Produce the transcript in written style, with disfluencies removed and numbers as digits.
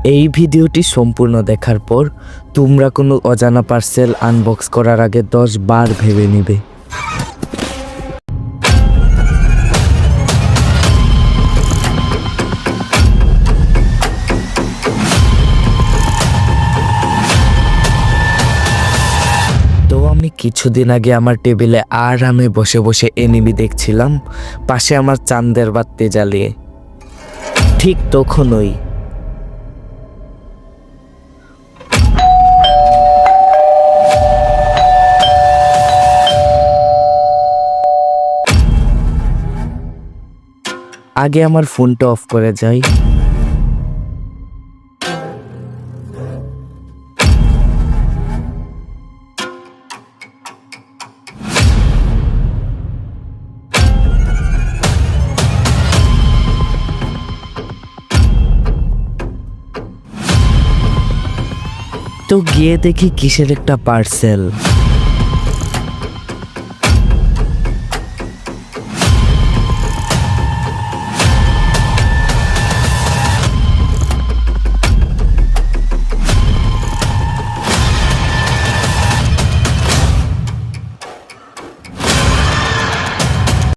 এই ভিডিওটি সম্পূর্ণ দেখার পর তোমরা কোনো অজানা পার্সেল আনবক্স করার আগে 10 বার ভেবে নিবে। তো আমি কিছুদিন আগে আমার টেবিলে আরামে বসে বসে এনিমি দেখছিলাম, পাশে আমার চাঁদের বাতি জ্বালিয়ে। ঠিক তখনই আগে আমার ফোনটা অফ করে যাই। তো গিয়ে দেখি কিসের একটা পার্সেল।